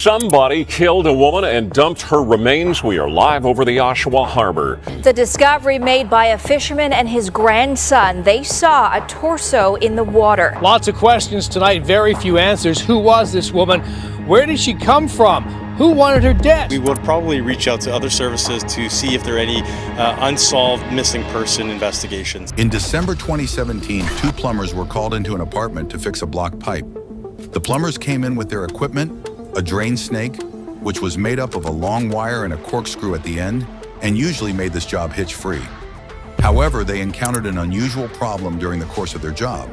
Somebody killed a woman and dumped her remains. We are live over the Oshawa Harbor. The discovery made by a fisherman and his grandson. They saw a torso in the water. Lots of questions tonight, very few answers. Who was this woman? Where did she come from? Who wanted her dead? We would probably reach out to other services to see if there are any unsolved missing person investigations. In December 2017, two plumbers were called into an apartment to fix a blocked pipe. The plumbers came in with their equipment, a drain snake, which was made up of a long wire and a corkscrew at the end, and usually made this job hitch-free. However, they encountered an unusual problem during the course of their job.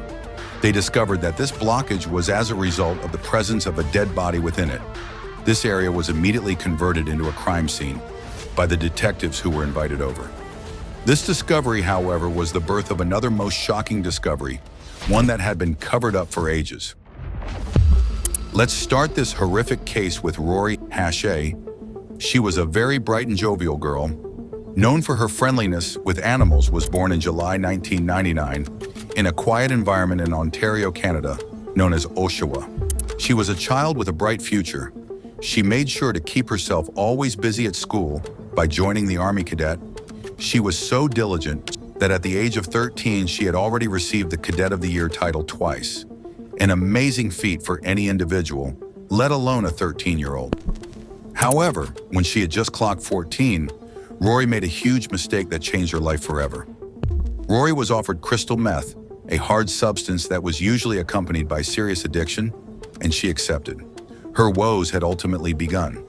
They discovered that this blockage was as a result of the presence of a dead body within it. This area was immediately converted into a crime scene by the detectives who were invited over. This discovery, however, was the birth of another most shocking discovery, one that had been covered up for ages. Let's start this horrific case with Rory Hachey. She was a very bright and jovial girl. Known for her friendliness with animals, was born in July 1999 in a quiet environment in Ontario, Canada, known as Oshawa. She was a child with a bright future. She made sure to keep herself always busy at school by joining the Army Cadet. She was so diligent that at the age of 13, she had already received the Cadet of the Year title twice. An amazing feat for any individual, let alone a 13-year-old. However, when she had just clocked 14, Rory made a huge mistake that changed her life forever. Rory was offered crystal meth, a hard substance that was usually accompanied by serious addiction, and she accepted. Her woes had ultimately begun.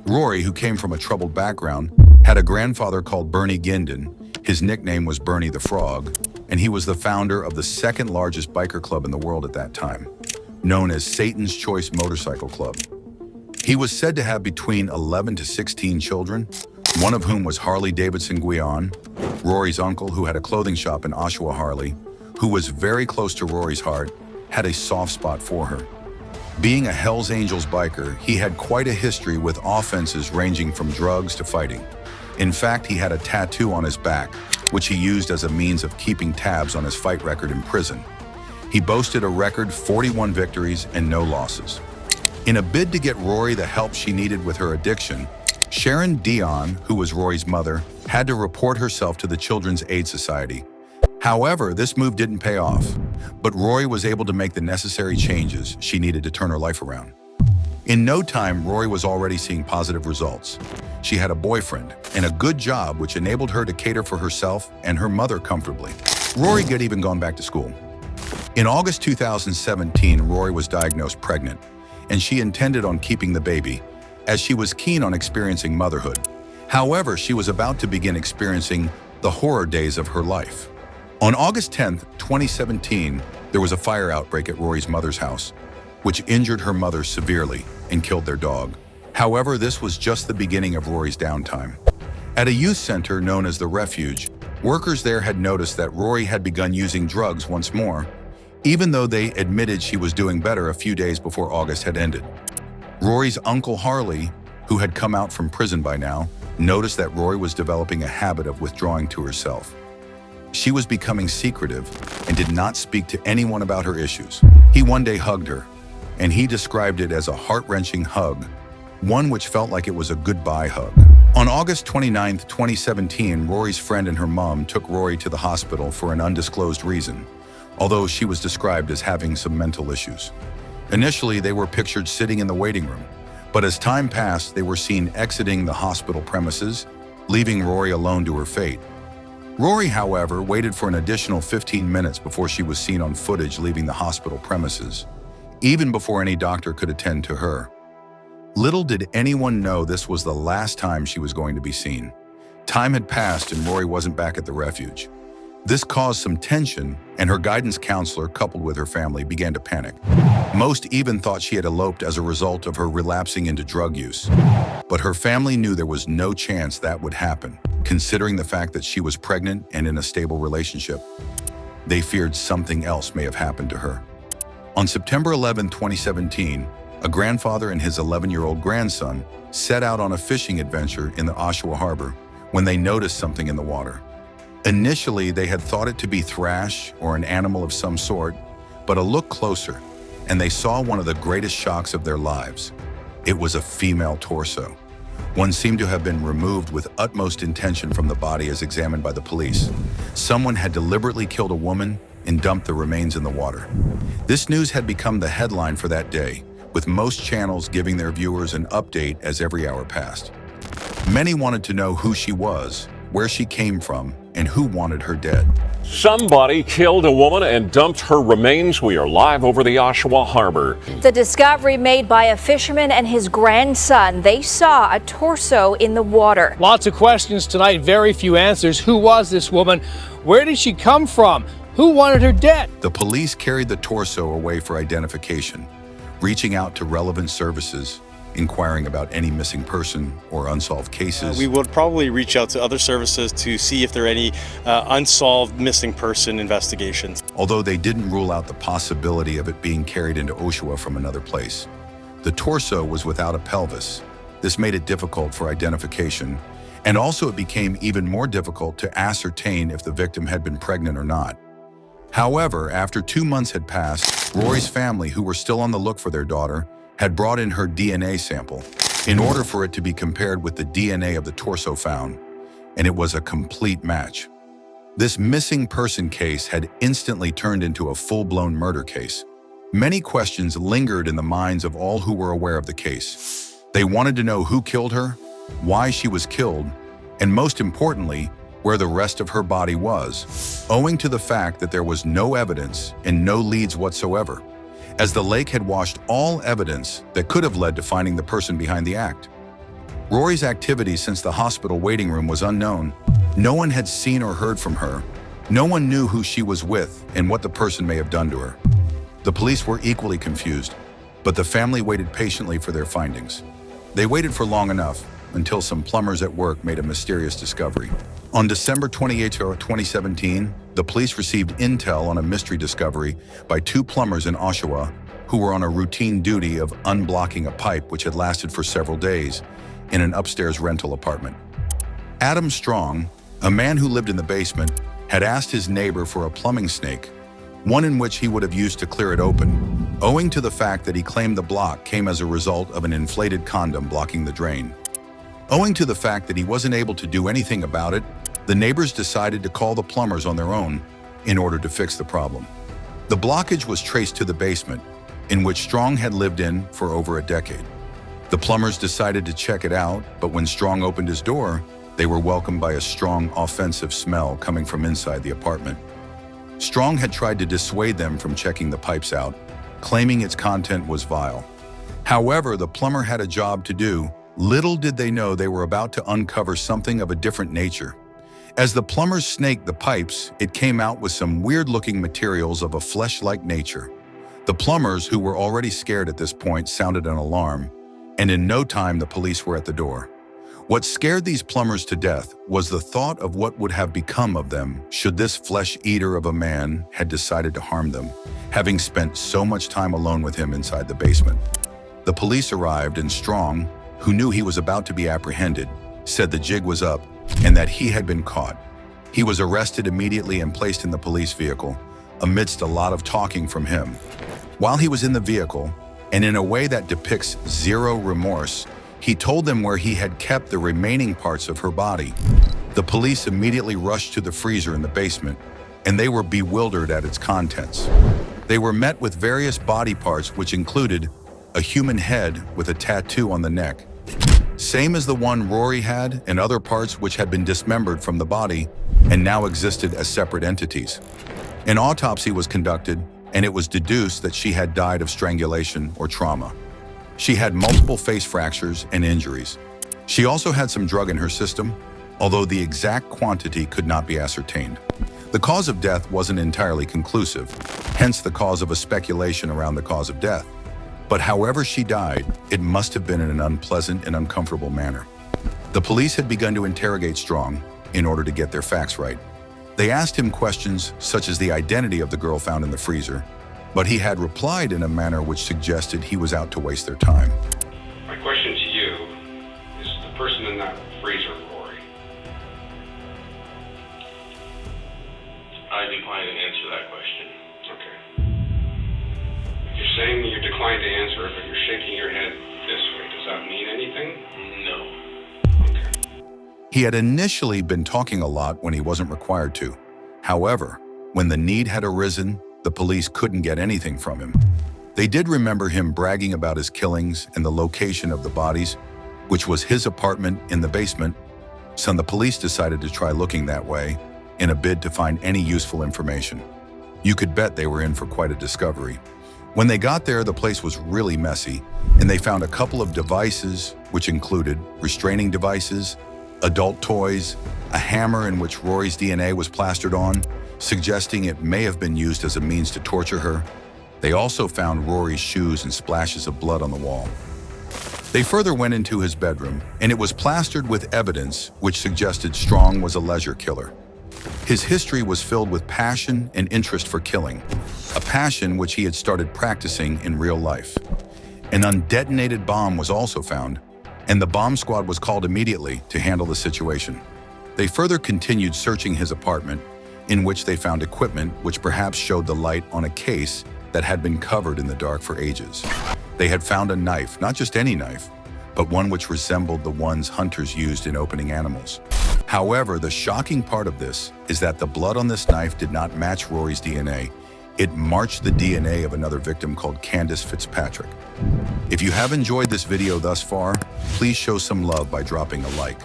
Rory, who came from a troubled background, had a grandfather called Bernie Guindon. His nickname was Bernie the Frog, and he was the founder of the second largest biker club in the world at that time, known as Satan's Choice Motorcycle Club. He was said to have between 11 to 16 children, one of whom was Harley Davidson Guion, Rory's uncle, who had a clothing shop in Oshawa. Harley, who was very close to Rory's heart, had a soft spot for her. Being a Hells Angels biker, he had quite a history with offenses ranging from drugs to fighting. In fact, he had a tattoo on his back, which he used as a means of keeping tabs on his fight record in prison. He boasted a record 41 victories and no losses. In a bid to get Rory the help she needed with her addiction, Sharon Dion, who was Rory's mother, had to report herself to the Children's Aid Society. However, this move didn't pay off, but Rory was able to make the necessary changes she needed to turn her life around. In no time, Rory was already seeing positive results. She had a boyfriend and a good job, which enabled her to cater for herself and her mother comfortably. Rory had even gone back to school. In August 2017, Rory was diagnosed pregnant, and she intended on keeping the baby, as she was keen on experiencing motherhood. However, she was about to begin experiencing the horror days of her life. On August 10, 2017, there was a fire outbreak at Rory's mother's house, which injured her mother severely and killed their dog. However, this was just the beginning of Rory's downtime. At a youth center known as the Refuge, workers there had noticed that Rory had begun using drugs once more, even though they admitted she was doing better a few days before August had ended. Rory's uncle Harley, who had come out from prison by now, noticed that Rory was developing a habit of withdrawing to herself. She was becoming secretive and did not speak to anyone about her issues. He one day hugged her, and he described it as a heart-wrenching hug, one which felt like it was a goodbye hug. On August 29, 2017, Rory's friend and her mom took Rory to the hospital for an undisclosed reason, although she was described as having some mental issues. Initially, they were pictured sitting in the waiting room, but as time passed, they were seen exiting the hospital premises, leaving Rory alone to her fate. Rory, however, waited for an additional 15 minutes before she was seen on footage leaving the hospital premises, even before any doctor could attend to her. Little did anyone know this was the last time she was going to be seen. Time had passed and Rory wasn't back at the refuge. This caused some tension, and her guidance counselor, coupled with her family, began to panic. Most even thought she had eloped as a result of her relapsing into drug use. But her family knew there was no chance that would happen, considering the fact that she was pregnant and in a stable relationship. They feared something else may have happened to her. On September 11, 2017, a grandfather and his 11-year-old grandson set out on a fishing adventure in the Oshawa Harbor when they noticed something in the water. Initially, they had thought it to be thrash or an animal of some sort, but a look closer, and they saw one of the greatest shocks of their lives. It was a female torso. One seemed to have been removed with utmost intention from the body as examined by the police. Someone had deliberately killed a woman and dumped the remains in the water. This news had become the headline for that day, with most channels giving their viewers an update as every hour passed. Many wanted to know who she was, where she came from, and who wanted her dead. Somebody killed a woman and dumped her remains. We are live over the Oshawa Harbor. The discovery made by a fisherman and his grandson. They saw a torso in the water. Lots of questions tonight, very few answers. Who was this woman? Where did she come from? Who wanted her dead? The police carried the torso away for identification, reaching out to relevant services, inquiring about any missing person or unsolved cases. We would probably reach out to other services to see if there are any unsolved missing person investigations. Although they didn't rule out the possibility of it being carried into Oshawa from another place. The torso was without a pelvis. This made it difficult for identification, and also it became even more difficult to ascertain if the victim had been pregnant or not. However, after 2 months had passed, Rory's family, who were still on the look for their daughter, had brought in her DNA sample in order for it to be compared with the DNA of the torso found, and it was a complete match. This missing person case had instantly turned into a full-blown murder case. Many questions lingered in the minds of all who were aware of the case. They wanted to know who killed her, why she was killed, and most importantly, where the rest of her body was, owing to the fact that there was no evidence and no leads whatsoever, as the lake had washed all evidence that could have led to finding the person behind the act. Rory's activity since the hospital waiting room was unknown. No one had seen or heard from her. No one knew who she was with and what the person may have done to her. The police were equally confused, but the family waited patiently for their findings. They waited for long enough until some plumbers at work made a mysterious discovery. On December 28, 2017, the police received intel on a mystery discovery by 2 plumbers in Oshawa who were on a routine duty of unblocking a pipe which had lasted for several days in an upstairs rental apartment. Adam Strong, a man who lived in the basement, had asked his neighbor for a plumbing snake, one in which he would have used to clear it open, owing to the fact that he claimed the block came as a result of an inflated condom blocking the drain. Owing to the fact that he wasn't able to do anything about it, the neighbors decided to call the plumbers on their own in order to fix the problem. The blockage was traced to the basement, in which Strong had lived in for over a decade. The plumbers decided to check it out, but when Strong opened his door, they were welcomed by a strong, offensive smell coming from inside the apartment. Strong had tried to dissuade them from checking the pipes out, claiming its content was vile. However, the plumber had a job to do. Little did they know they were about to uncover something of a different nature. As the plumbers snaked the pipes, it came out with some weird-looking materials of a flesh-like nature. The plumbers, who were already scared at this point, sounded an alarm, and in no time the police were at the door. What scared these plumbers to death was the thought of what would have become of them should this flesh-eater of a man had decided to harm them, having spent so much time alone with him inside the basement. The police arrived, and Strong, who knew he was about to be apprehended, said the jig was up and that he had been caught. He was arrested immediately and placed in the police vehicle, amidst a lot of talking from him. While he was in the vehicle, and in a way that depicts zero remorse, he told them where he had kept the remaining parts of her body. The police immediately rushed to the freezer in the basement, and they were bewildered at its contents. They were met with various body parts which included a human head with a tattoo on the neck, same as the one Rory had, and other parts which had been dismembered from the body and now existed as separate entities. An autopsy was conducted, and it was deduced that she had died of strangulation or trauma. She had multiple face fractures and injuries. She also had some drug in her system, although the exact quantity could not be ascertained. The cause of death wasn't entirely conclusive, hence the cause of a speculation around the cause of death. But however she died, it must have been in an unpleasant and uncomfortable manner. The police had begun to interrogate Strong in order to get their facts right. They asked him questions such as the identity of the girl found in the freezer, but he had replied in a manner which suggested he was out to waste their time. My question to you is the person in that freezer, Rory. I decline to answer that question. Okay. You're saying you decline to answer it, but you're shaking your head this way. Does He had initially been talking a lot when he wasn't required to. However, when the need had arisen, the police couldn't get anything from him. They did remember him bragging about his killings and the location of the bodies, which was his apartment in the basement, so the police decided to try looking that way in a bid to find any useful information. You could bet they were in for quite a discovery. When they got there, the place was really messy, and they found a couple of devices, which included restraining devices, adult toys, a hammer in which Rory's DNA was plastered on, suggesting it may have been used as a means to torture her. They also found Rory's shoes and splashes of blood on the wall. They further went into his bedroom, and it was plastered with evidence which suggested Strong was a leisure killer. His history was filled with passion and interest for killing, a passion which he had started practicing in real life. An undetonated bomb was also found, and the bomb squad was called immediately to handle the situation. They further continued searching his apartment, in which they found equipment which perhaps showed the light on a case that had been covered in the dark for ages. They had found a knife, not just any knife, but one which resembled the ones hunters used in opening animals. However, the shocking part of this is that the blood on this knife did not match Rory's DNA. It matched the DNA of another victim called Candace Fitzpatrick. If you have enjoyed this video thus far, please show some love by dropping a like.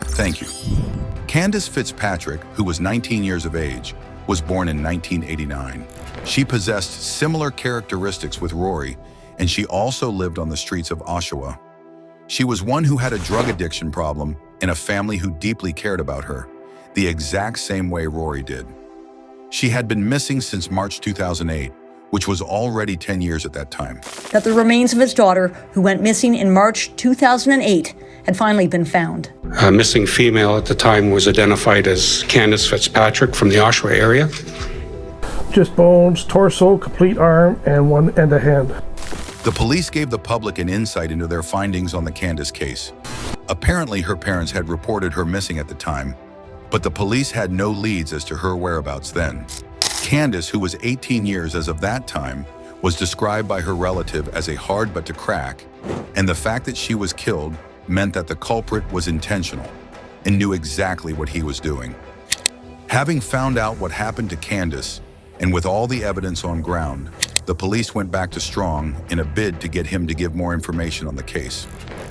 Thank you. Candace Fitzpatrick, who was 19 years of age, was born in 1989. She possessed similar characteristics with Rory, and she also lived on the streets of Oshawa. She was one who had a drug addiction problem and a family who deeply cared about her, the exact same way Rory did. She had been missing since March 2008, which was already 10 years at that time. That the remains of his daughter, who went missing in March 2008, had finally been found. A missing female at the time was identified as Candace Fitzpatrick from the Oshawa area. Just bones, torso, complete arm, and a hand. The police gave the public an insight into their findings on the Candace case. Apparently, her parents had reported her missing at the time, but the police had no leads as to her whereabouts then. Candace, who was 18 years as of that time, was described by her relative as a hard but to crack, and the fact that she was killed meant that the culprit was intentional and knew exactly what he was doing. Having found out what happened to Candace, and with all the evidence on ground, the police went back to Strong in a bid to get him to give more information on the case.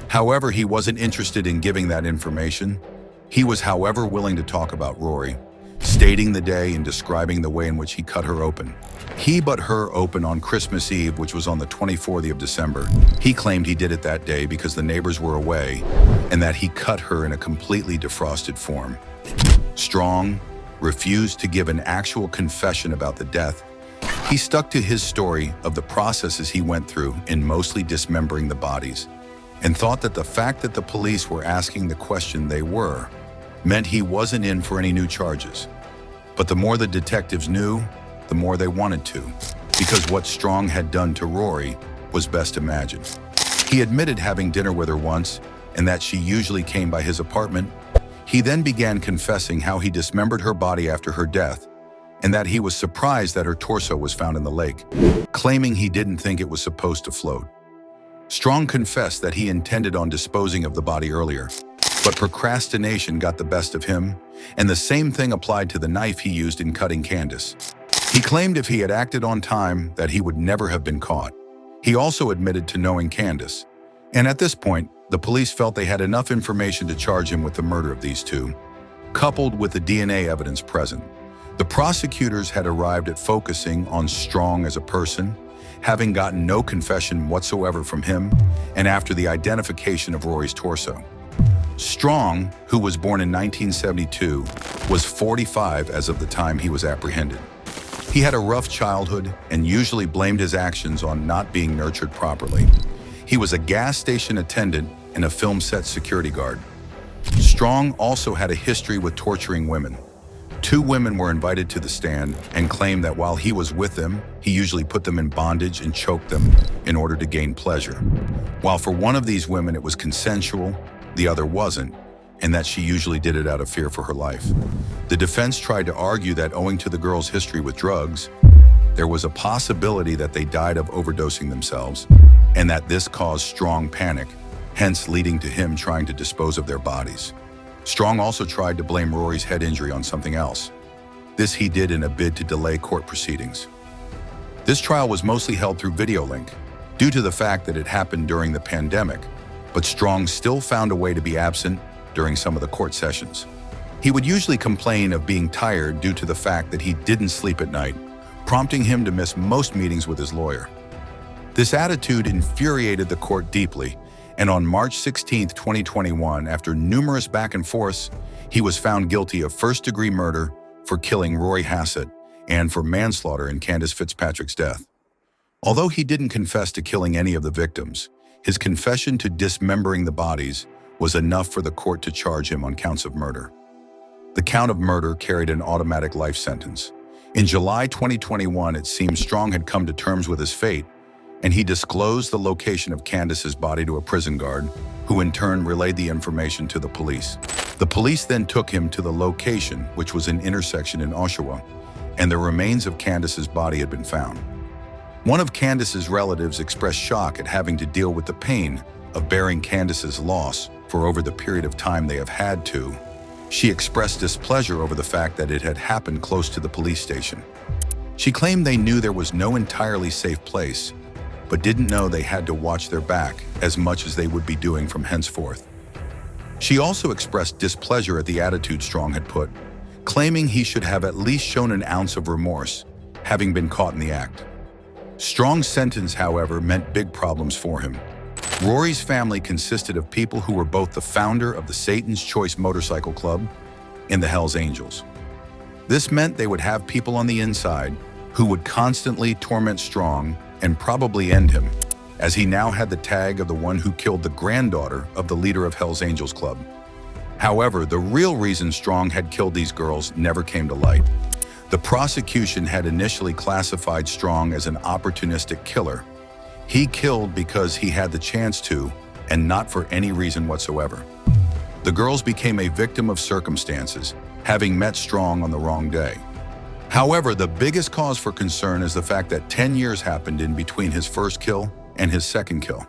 However, he wasn't interested in giving that information. He was, however, willing to talk about Rory, stating the day and describing the way in which he cut her open. He but her open on Christmas Eve, which was on the 24th of December. He claimed he did it that day because the neighbors were away and that he cut her in a completely defrosted form. Strong refused to give an actual confession about the death. He stuck to his story of the processes he went through in mostly dismembering the bodies, and thought that the fact that the police were asking the question they were meant he wasn't in for any new charges. But the more the detectives knew, the more they wanted to, because what Strong had done to Rory was best imagined. He admitted having dinner with her once, and that she usually came by his apartment. He then began confessing how he dismembered her body after her death, and that he was surprised that her torso was found in the lake, claiming he didn't think it was supposed to float. Strong confessed that he intended on disposing of the body earlier, but procrastination got the best of him, and the same thing applied to the knife he used in cutting Candace. He claimed if he had acted on time that he would never have been caught. He also admitted to knowing Candace, and at this point, the police felt they had enough information to charge him with the murder of these two, coupled with the DNA evidence present. The prosecutors had arrived at focusing on Strong as a person, having gotten no confession whatsoever from him, and after the identification of Rory's torso. Strong, who was born in 1972, was 45 as of the time he was apprehended. He had a rough childhood and usually blamed his actions on not being nurtured properly. He was a gas station attendant and a film set security guard. Strong also had a history with torturing women. 2 women were invited to the stand and claimed that while he was with them, he usually put them in bondage and choked them in order to gain pleasure. While for one of these women it was consensual, the other wasn't, and that she usually did it out of fear for her life. The defense tried to argue that owing to the girl's history with drugs, there was a possibility that they died of overdosing themselves, and that this caused Strong panic, hence leading to him trying to dispose of their bodies. Strong also tried to blame Rory's head injury on something else. This he did in a bid to delay court proceedings. This trial was mostly held through video link, due to the fact that it happened during the pandemic, but Strong still found a way to be absent during some of the court sessions. He would usually complain of being tired due to the fact that he didn't sleep at night, prompting him to miss most meetings with his lawyer. This attitude infuriated the court deeply, and on March 16, 2021, after numerous back and forths, he was found guilty of first-degree murder for killing Rory Hassett and for manslaughter in Candace Fitzpatrick's death. Although he didn't confess to killing any of the victims, his confession to dismembering the bodies was enough for the court to charge him on counts of murder. The count of murder carried an automatic life sentence. In July 2021, it seems Strong had come to terms with his fate, and he disclosed the location of Candace's body to a prison guard, who in turn relayed the information to the police. The police then took him to the location, which was an intersection in Oshawa, and the remains of Candace's body had been found. One of Candace's relatives expressed shock at having to deal with the pain of bearing Candace's loss for over the period of time they have had to. She expressed displeasure over the fact that it had happened close to the police station. She claimed they knew there was no entirely safe place, but didn't know they had to watch their back as much as they would be doing from henceforth. She also expressed displeasure at the attitude Strong had put, claiming he should have at least shown an ounce of remorse, having been caught in the act. Strong's sentence, however, meant big problems for him. Rory's family consisted of people who were both the founder of the Satan's Choice Motorcycle Club and the Hells Angels. This meant they would have people on the inside who would constantly torment Strong and probably end him, as he now had the tag of the one who killed the granddaughter of the leader of Hells Angels Club. However, the real reason Strong had killed these girls never came to light. The prosecution had initially classified Strong as an opportunistic killer. He killed because he had the chance to, and not for any reason whatsoever. The girls became a victim of circumstances, having met Strong on the wrong day. However, the biggest cause for concern is the fact that 10 years happened in between his first kill and his second kill.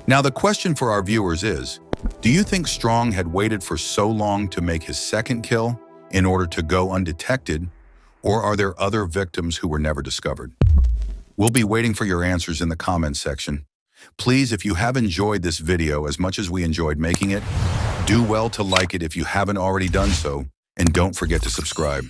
Now, the question for our viewers is, do you think Strong had waited for so long to make his second kill in order to go undetected, or are there other victims who were never discovered? We'll be waiting for your answers in the comments section. Please, if you have enjoyed this video as much as we enjoyed making it, do well to like it if you haven't already done so, and don't forget to subscribe.